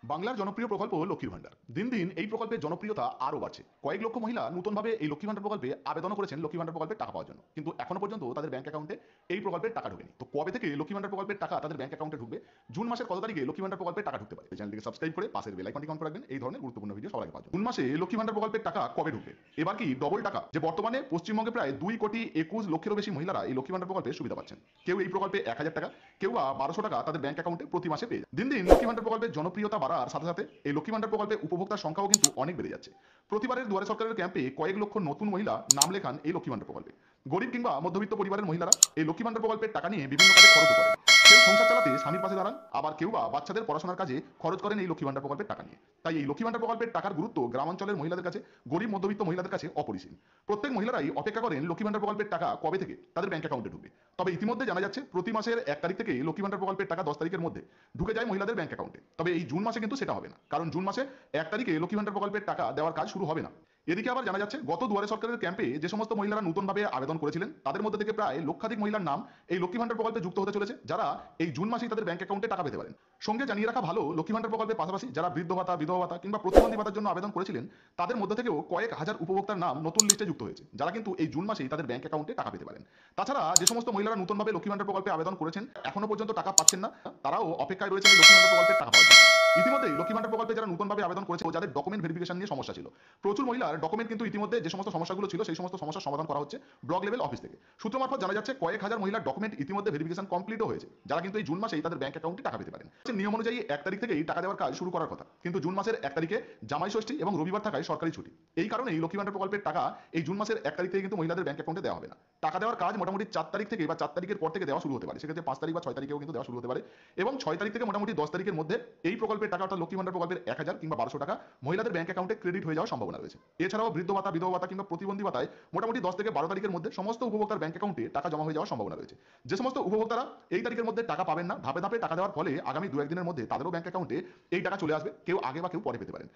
বাংলার জনপ্রিয় প্রকল্প লক্ষ্মীর ভান্ডার। দিন দিন এই প্রকল্পের জনপ্রিয়তা আরও বাড়ছে। কয়েক লক্ষ মহিলা নতুনভাবে এই লক্ষ্মী ভান্ডার প্রকল্পে আবেদনও করেছেন লক্ষ্মী ভান্ডার প্রকল্পের টাকা পাওয়ার জন্য, কিন্তু এখনো পর্যন্ত তাদের ব্যাংক অ্যাকাউন্টে এই প্রকল্পের টাকা ঢোকেনি। তো কবে থেকে লক্ষ্মী ভান্ডার প্রকল্পের টাকা তাদের ব্যাংক অ্যাকাউন্টে ঢুকবে? জুন মাসের কত তারিখে লক্ষ্মী ভান্ডার প্রকল্পের টাকা ঢুকতে পারে? এই চ্যানেলটিকে সাবস্ক্রাইব করে পাশের বেল আইকনটি অন করে রাখবেন এই ধরনের গুরুত্বপূর্ণ ভিডিও সবার আগে পাওয়ার জন্য। জুন মাসে লক্ষ্মী ভান্ডার প্রকল্পের টাকা কবে ঢুকবে? এবার কি ডবল টাকা? যে বর্তমানে পশ্চিমবঙ্গে প্রায় 2,21,00,000-এরও বেশি মহিলারা এই লক্ষ্মী ভান্ডার প্রকল্পের সুবিধা পাচ্ছেন। কেউ এই প্রকল্পে 1,000 টাকা, কেউ বা 1,200 টাকা তাদের ব্যাংক অ্যাকাউন্টে প্রতি মাসে পেয়ে যায়। দিন দিন লক্ষ্মী ভান্ডার প্রকল্পের জনপ্রিয়তা বাড়ার সাথে সাথে এই লক্ষ্মী ভান্ডার প্রকল্পে উপভোক্তার সংখ্যাও কিন্তু অনেক বেড়ে যাচ্ছে। প্রতিবারের দুয়ারে সরকারের ক্যাম্পে কয়েক লক্ষ নতুন মহিলা নাম লেখান এই লক্ষ্মী ভান্ডার প্রকল্পে। গরিব কিংবা মধ্যবিত্ত পরিবারের মহিলারা এই লক্ষ্মী ভান্ডার প্রকল্পের টাকা নিয়ে বিভিন্ন কাজে খরচও করেন। কেউ সংসার চালাতে স্বামীর পাশে দাঁড়ান, আবার কেউ বা বাচ্চাদের পড়াশোনার কাজে খরচ করেন এই লক্ষ্মী ভান্ডার প্রকল্পের টাকা নিয়ে। তাই এই লক্ষ্মী ভান্ডার প্রকল্পের টাকার গুরুত্ব গ্রামাঞ্চলের মহিলাদের কাছে, গরিব মধ্যবিত্ত মহিলাদের কাছে অপরিসীম। প্রত্যেক মহিলারাই অপেক্ষা করেন লক্ষ্মী ভান্ডার প্রকল্পের টাকা কবে থেকে তাদের ব্যাংক অ্যাকাউন্টে ঢুকবে। তবে ইতিমধ্যে জানা যাচ্ছে প্রতি মাসের 1 তারিখ থেকে লক্ষ্মী ভান্ডার প্রকল্পের টাকা 10 তারিখের মধ্যে ঢুকে যায় মহিলাদের ব্যাংক অ্যাকাউন্টে। তবে এই জুন মাসে কিন্তু সেটা হবে না, কারণ জুন মাসে 1 তারিখে লক্ষ্মী ভান্ডার প্রকল্পের টাকা দেওয়ার কাজ শুরু হবে না। এদিকে আবার জানা যাচ্ছে গত দুয়ারে সরকারের ক্যাম্পে যে সমস্ত মহিলারা নতুনভাবে আবেদন করেছিলেন তাদের মধ্যে থেকে প্রায় লক্ষাধিক মহিলার নাম এই লক্ষ্মী ভান্ডার প্রকল্পে যুক্ত হতে চলেছে, যারা এই জুন মাসেই তাদের ব্যাংক অ্যাকাউন্টে টাকা পেতে পারেন। সঙ্গে জানিয়ে রাখা ভালো, লক্ষ্মী ভান্ডার প্রকল্পের পাশাপাশি যারা বৃদ্ধ ভাতা, বিধবা ভাতা কিংবা প্রতিবন্ধী ভাতার জন্য আবেদন করেছিলেন তাদের মধ্যে থেকেও কয়েক হাজার উপভোক্তার নাম নতুন লিস্টে যুক্ত হয়েছে, যারা কিন্তু এই জুন মাসেই তাদের ব্যাংক অ্যাকাউন্টে টাকা পেতে পারেন। তাছাড়া যে সমস্ত মহিলারা নতুনভাবে লক্ষ্মী ভান্ডার প্রকল্পে আবেদন করেছেন এখনো পর্যন্ত টাকা পাচ্ছেন না, তারাও অপেক্ষায় রয়েছেন এই লক্ষ্মী ভান্ডার প্রকল্পের টাকা পাওয়ার জন্য। ইতিমধ্যেই লক্ষ্মী ভান্ডার প্রকল্পে যারা নতুনভাবে আবেদন করেছে ও যাদের ডকুমেন্ট ভেরিফিকেশন নিয়ে সমস্যা ছিল, প্রচুর মহিলার ডকুমেন্ট কিন্তু ইতিমধ্যে যে সমস্ত সমস্যাগুলো ছিল সেই সমস্ত সমস্যার সমাধান করা হচ্ছে ব্লক লেভেল অফিস থেকে। সূত্র মারফত জানা যাচ্ছে কয়েক হাজার মহিলার ডকুমেন্ট ইতিমধ্যে ভেরিফিকেশন কমপ্লিটও হয়েছে, যারা কিন্তু এই জুন মাসেই তাদের ব্যাংক অ্যাকাউন্টে টাকা পেতে পারেন। নিয়ম অনুযায়ী 1 তারিখ থেকেই টাকা দেওয়ার কাজ শুরু করার কথা, কিন্তু জুন মাসের 1 তারিখে জামাই ষষ্ঠী এবং রবিবার থাকায় সরকারি ছুটি। এই কারণেই লক্ষ্মী ভান্ডার প্রকল্পের টাকা এই জুন মাসের 1 তারিখ থেকে কিন্তু মহিলাদের ব্যাংক অ্যাকাউন্টে দেওয়া হবে না। টাকা দেওয়ার কাজ মোটামুটি 4 তারিখ থেকে বা 4 তারিখের পর থেকে দেওয়া শুরু হতে পারে, সেক্ষেত্রে 5 তারিখ বা 6 তারিখেও কিন্তু দেওয়া শুরু হতে পারে। এবং 6 তারিখ থেকে মোটামুটি 10 তারিখের মধ্যে এই প্রকল্পের টাকা অর্থাৎ লক্ষ্মী ভান্ডার প্রকল্পের 1,000 কিংবা 1,200 টাকা মহিলাদের ব্যাংক অ্যাকাউন্টে ক্রেডিট হয়ে যাওয়ার সম্ভাবনা রয়েছে। এছাড়াও বৃদ্ধ ভাতা, বিধবা ভাতা কিংবা প্রতিবন্ধী ভাতায় মোটামুটি 10 থেকে 12 তারিখের মধ্যে সমস্ত উপভোক্তার ব্যাংক অ্যাকাউন্টে টাকা জমা হয়ে যাওয়ার সম্ভাবনা রয়েছে। যে সমস্ত উপভোক্তারা এই তারিখের মধ্যে টাকা পাবেন না, ধাপে ধাপে টাকা দেওয়ার ফলে আগামী 2-1 দিনের মধ্যে তাদেরও ব্যাংক অ্যাকাউন্টে এই টাকা চলে আসবে, কেউ আগে বা কেউ পরে পেতে পারেন।